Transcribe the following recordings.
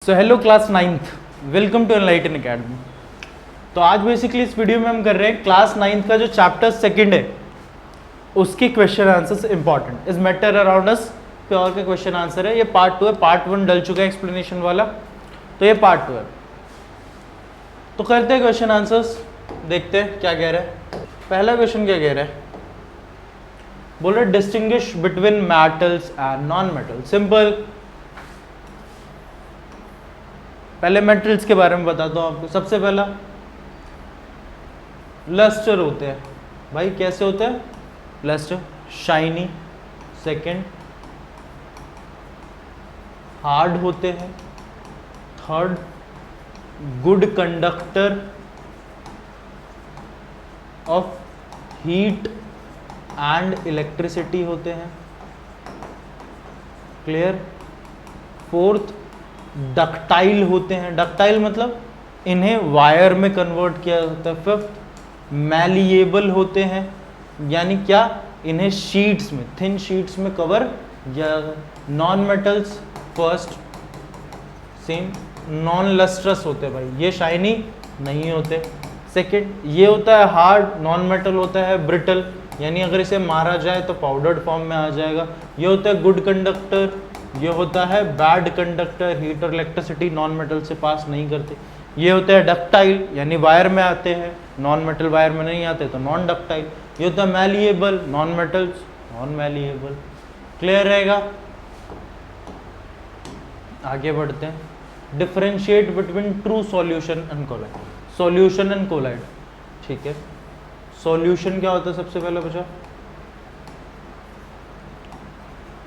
So hello class ninth, welcome to Enlighten Academy. तो आज basically इस वीडियो में हम कर रहे हैं क्लास नाइन्थ का जो चैप्टर सेकंड है उसके question answers important is matter around us pure के क्वेश्चन आंसर है। ये पार्ट 2 है, पार्ट 1 डल चुका है एक्सप्लेनेशन वाला, तो ये पार्ट 2 है। तो करते हैं क्वेश्चन आंसर्स, देखते हैं क्या कह रहा है। पहला क्वेश्चन क्या कह रहा है, बोल रहे distinguish between metals and non metal. Simple, पहले मेटल्स के बारे में बताता हूँ आपको। सबसे पहला लस्टर होते हैं भाई, कैसे होते हैं लस्टर, शाइनी। सेकंड हार्ड होते हैं। Third good conductor of heat and electricity होते हैं। क्लियर। फोर्थ डक्टाइल होते हैं। डक्टाइल मतलब इन्हें वायर में कन्वर्ट किया जाता है। फिफ्थ मैलिएबल होते हैं, यानी क्या, इन्हें शीट्स में, थिन शीट्स में कवर किया। Non metals first sem, non lustrous होते हैं भाई, ये शाइनी नहीं होते। सेकंड ये होता है हार्ड, नॉन मेटल होता है ब्रिटल, यानी अगर इसे मारा जाए तो पाउडर्ड फॉर्म में आ जाएगा। ये होता है गुड कंडक्टर, ये होता है बैड कंडक्टर, हीट और इलेक्ट्रिसिटी नॉन मेटल से पास नहीं करते। ये होता है डक्टाइल, यानी वायर में आते हैं, नॉन मेटल वायर में नहीं आते तो नॉन डक्टाइल। ये होता है malleable, non metals non malleable. Clear रहेगा। आगे बढ़ते हैं। Differentiate between true solution and colloid. Solution and colloid, ठीक है। सॉल्यूशन क्या होता है सबसे पहले बचा,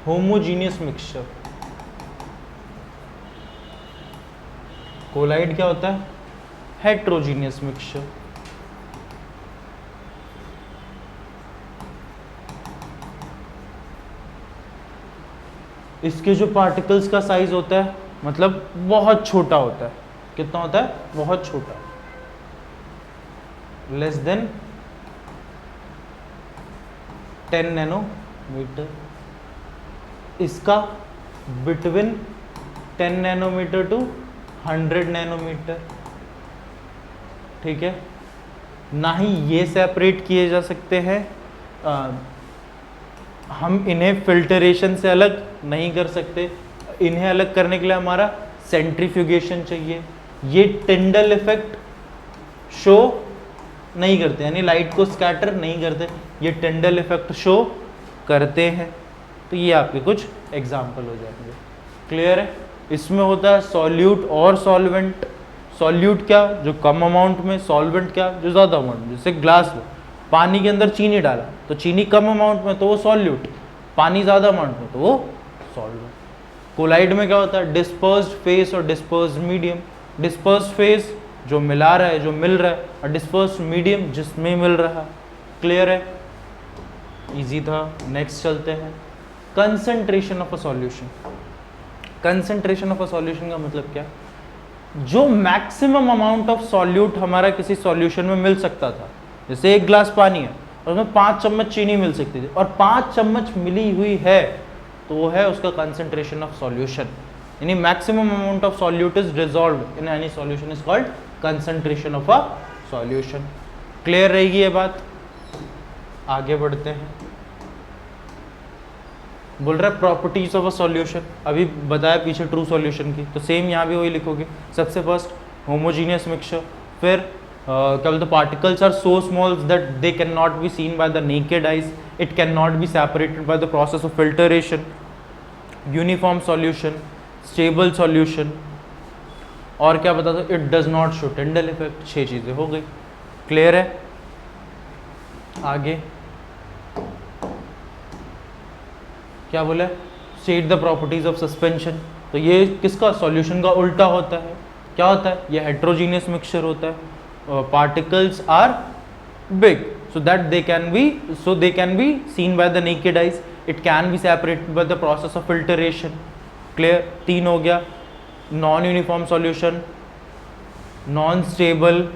होमोजीनियस मिक्सचर। कोलाइड क्या होता है, हेट्रोजीनियस मिक्सचर। इसके जो पार्टिकल्स का साइज होता है मतलब बहुत छोटा होता है। कितना होता है, बहुत छोटा, लेस देन 10 नैनोमीटर। इसका बिटवीन 10 नैनोमीटर टू 100 नैनोमीटर, ठीक है। ना ही ये सेपरेट किए जा सकते हैं, हम इन्हें फिल्टरेशन से अलग नहीं कर सकते। इन्हें अलग करने के लिए हमारा सेंट्रीफ्यूगेशन चाहिए। ये टिंडल इफेक्ट शो नहीं करते, यानी लाइट को स्कैटर नहीं करते, ये टिंडल इफेक्ट शो करते हैं। तो ये आपके कुछ एग्जाम्पल हो जाएंगे। क्लियर है। इसमें होता है सॉल्यूट और सॉल्वेंट। सॉल्यूट क्या, जो कम अमाउंट में, सॉल्वेंट क्या, जो ज़्यादा अमाउंट में। जैसे ग्लास में पानी के अंदर चीनी डाला तो चीनी कम अमाउंट में तो वो सॉल्यूट, पानी ज़्यादा अमाउंट में तो वो सॉल्वेंट। कोलाइड में क्या होता है, डिस्पर्स्ड फेस और डिस्पर्स्ड मीडियम। डिस्पर्स्ड फेस जो मिला रहा है, जो मिल रहा है, और डिस्पर्स्ड मीडियम जिसमें मिल रहा है। क्लियर है, इजी था। नेक्स्ट चलते हैं। Concentration of a solution. Concentration of a solution का मतलब क्या, जो मैक्सिमम अमाउंट ऑफ सॉल्यूट हमारा किसी सॉल्यूशन में मिल सकता था। जैसे एक ग्लास पानी है और उसमें 5 चम्मच चीनी मिल सकती थी और 5 चम्मच मिली हुई है, तो वो है उसका कंसंट्रेशन ऑफ सॉल्यूशन। यानी maximum amount of solute is dissolved in any solution is called concentration of a solution. Clear रहेगी ये बात। आगे बढ़ते हैं। बोल रहा है प्रॉपर्टीज ऑफ अ सॉल्यूशन, अभी बताया पीछे ट्रू सॉल्यूशन की, तो सेम यहाँ भी वही लिखोगे। सबसे फर्स्ट होमोजीनियस मिक्सचर, फिर क्या बोलते, particles are so small that they can not be seen by the naked eyes, it can not be separated by the process of filtration. Uniform solution, stable solution, और क्या बता दो, it does not show Tyndall effect. 6 चीजें हो गई। Clear है। आगे क्या बोला, state the properties of suspension. तो ये किसका, सॉल्यूशन का उल्टा होता है। क्या होता है, ये हेट्रोजीनियस मिक्सचर होता है। Particles are big so that they can be seen by the naked eyes, it can be separated by the process of filtration. Clear। 3 हो गया। Non uniform solution, non stable,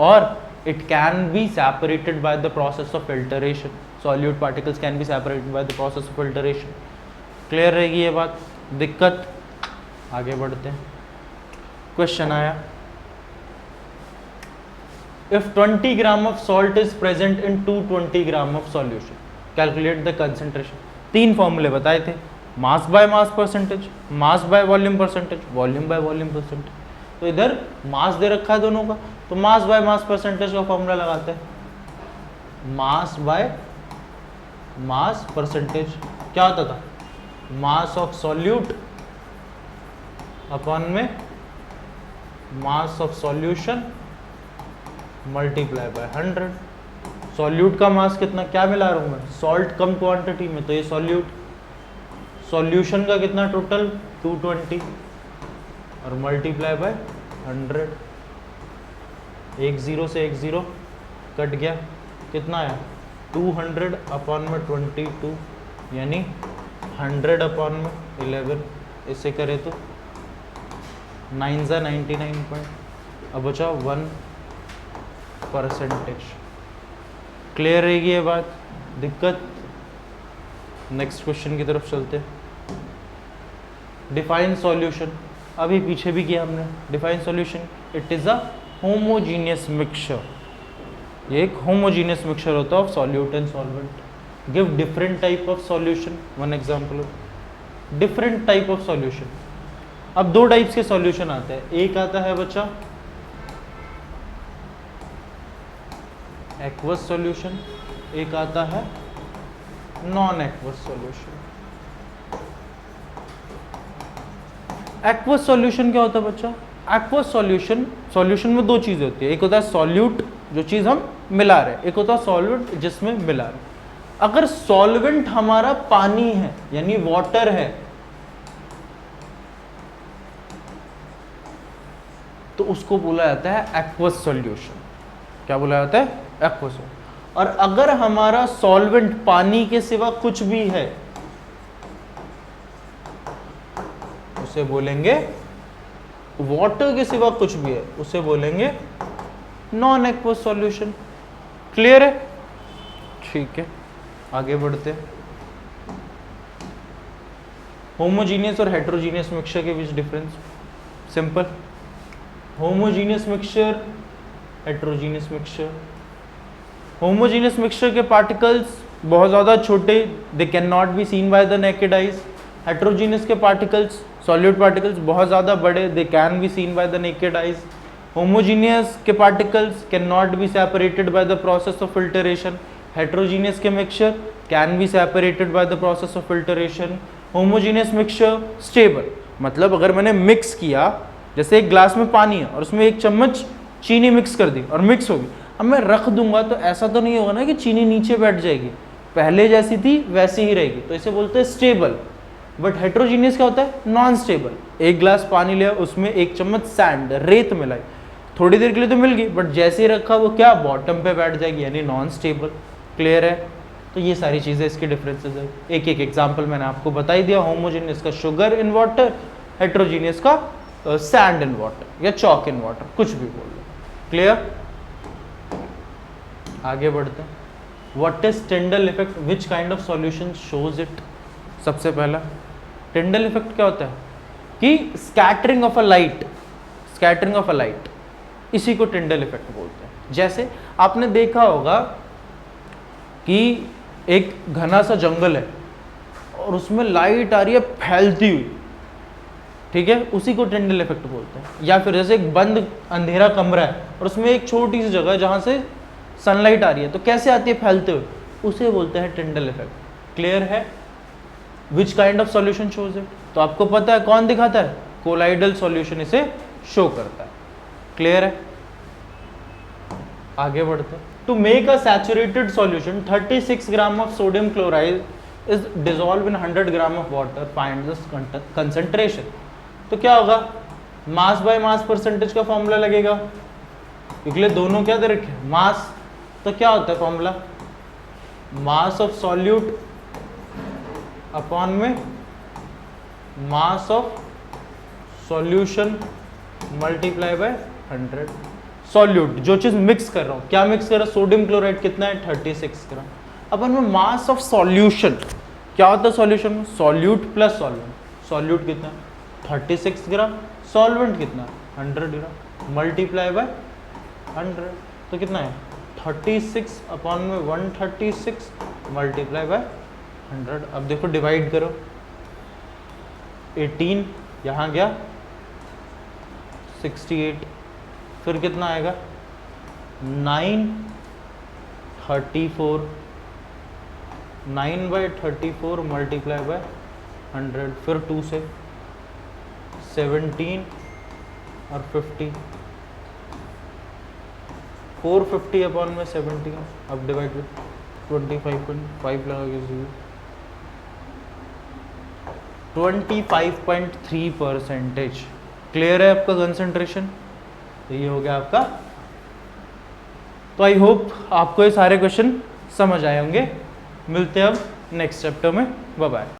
और it can be separated by the process of filtration. Solute particles can be separated by the process of filtration. Clear रहेगी ये बात। दिक्कत, आगे बढ़ते हैं। क्वेश्चन आया, if 20 gram of salt is present in 220 gram of solution, calculate the concentration. 3 फॉर्मूले बताए थे, मास by mass percentage, mass by volume percentage, volume by volume percentage. तो इधर मास दे रखा है दोनों का, तो मास बाय मास परसेंटेज का फॉर्मूला लगाते हैं, मास बाय मास परसेंटेज। क्या होता था, मास ऑफ सॉल्यूट अपॉन में mass of solution multiply by 100। Solute का मास कितना, क्या मिला रहा हूं मैं, सॉल्ट कम क्वांटिटी में, तो ये सॉल्यूट। सॉल्यूशन का कितना टोटल 220 और मल्टीप्लाई बाय 100। एक जीरो से एक जीरो कट गया, कितना आया 200 अपॉन में 22 यानी 100 अपॉन में 11। इसे करें तो 9 ज़ा 99 पॉइंट, अब बचा 1%। क्लियर रहेगी ये बात, दिक्कत? नेक्स्ट क्वेश्चन की तरफ चलते हैं। डिफाइन सॉल्यूशन, अभी पीछे भी किया हमने। Define solution, it is a homogeneous mixture. ये एक होमोजीनियस मिक्सचर होता है of solute and solvent. Give different type of solution, one example. Different type of solution, अब 2 टाइप्स के सॉल्यूशन आते हैं। एक आता है बच्चा एक्वस सॉल्यूशन, एक आता है non aqueous solution. Aqueous solution क्या होता है बच्चा? एक्वस सॉल्यूशन, सॉल्यूशन में 2 चीजें होती है, एक होता है सॉल्यूट जो चीज हम मिला रहे हैं, एक होता है सॉल्वेंट जिसमें मिला रहे हैं। अगर सॉल्वेंट हमारा पानी है यानी वाटर है, तो उसको बोला जाता है एक्वस सॉल्यूशन। क्या बोला जाता है? एक्वस। और अगर हमारा सॉल्वेंट पानी के सिवा कुछ भी है, उसे बोलेंगे, वाटर के सिवा कुछ भी है उसे बोलेंगे नॉन एक्वस सॉल्यूशन। क्लियर है? ठीक है, आगे बढ़ते हैं। होमोजीनियस और हेट्रोजीनियस मिक्सचर के बीच difference simple. Homogeneous mixture, heterogeneous mixture. Homogeneous mixture के पार्टिकल्स बहुत ज़्यादा छोटे, they can not be seen by the naked eyes. Heterogeneous के पार्टिकल्स, सॉल्यूट पार्टिकल्स बहुत ज़्यादा बड़े, they can be seen by the naked eyes. Homogeneous के particles can not be separated by the process of filtration. Heterogeneous के mixture can be separated by the process of filtration. Homogeneous mixture stable, मतलब अगर मैंने mix किया, जैसे एक glass में पानी है और उसमें 1 चम्मच चीनी मिक्स कर दी और मिक्स होगी, अब मैं रख दूंगा तो ऐसा तो नहीं होगा ना कि चीनी नीचे बैठ जाएगी, पहले जैसी थी वैसी ही रहेगी, तो इसे बोलते हैं स्टेबल। बट हेट्रोजीनियस क्या होता है? Non stable. एक ग्लास पानी लिया, उसमें 1 चम्मच सैंड, रेत मिलाई, थोड़ी देर के लिए तो मिल गई, बट जैसे ही रखा वो क्या, बॉटम पे बैठ जाएगी, यानी नॉन स्टेबल। क्लियर है? तो ये सारी चीज़ें इसके डिफरेंसेस है। एक एक एग्जाम्पल मैंने आपको बता ही दिया। होमोजीनियस का शुगर इन वाटर, हेट्रोजीनियस का सैंड इन वाटर या चॉक इन वाटर, कुछ भी बोल लो। क्लियर? आगे बढ़ते हैं। What is Tyndall effect, which kind of solution shows it? सबसे पहला टिंडल इफेक्ट क्या होता है कि scattering of a light, scattering of a light, इसी को टिंडल इफेक्ट बोलते हैं। जैसे आपने देखा होगा कि एक घना सा जंगल है और उसमें लाइट आ रही है फैलती हुई, ठीक है, उसी को टिंडल इफेक्ट बोलते हैं। या फिर जैसे एक बंद अंधेरा कमरा है और उसमें एक छोटी सी जगह है जहाँ से सनलाइट आ रही है, तो कैसे आती है? फैलते हुए, उसे बोलते हैं टिंडल इफेक्ट। क्लियर है? Which kind of solution shows it, तो आपको पता है कौन दिखाता है? कोलाइडल सॉल्यूशन इसे शो करता है। क्लियर है? आगे बढ़ते हैं। To make a saturated solution 36 gram of sodium chloride is dissolve in 100 gram of water, find the concentration. तो क्या होगा? मास बाय मास परसेंटेज का फॉर्मूला लगेगा, क्योंकि दोनों क्या दे रखे? मास। तो क्या होता है formula? Mass of solute upon में mass of solution multiply by 100। Solute जो चीज मिक्स कर रहा हूं, क्या मिक्स कर रहा हूं? सोडियम क्लोराइड कितना है? 36 ग्राम। अपन में मास ऑफ सॉल्यूशन क्या होता है? सॉल्यूशन में सॉल्यूट प्लस सॉल्वेंट। सॉल्यूट कितना? 36 ग्राम। सॉल्वेंट कितना? 100 मल्टीप्लाई बाय 100, तो कितना है 36 अपॉन में 136 मल्टीप्लाई बाय 100। अब देखो डिवाइड करो, 18 यहाँ गया 68, फिर कितना आएगा 934, 9/34 मल्टीप्लाई बाय 100, फिर 2 से 17 और 50, 450 अपॉन में 70। अब डिवाइड 25.5 लगा के 25.3%। क्लियर है आपका कंसंट्रेशन? तो ये हो गया आपका। तो आई होप आपको ये सारे क्वेश्चन समझ आए होंगे। मिलते हैं अब नेक्स्ट चैप्टर में। Bye bye.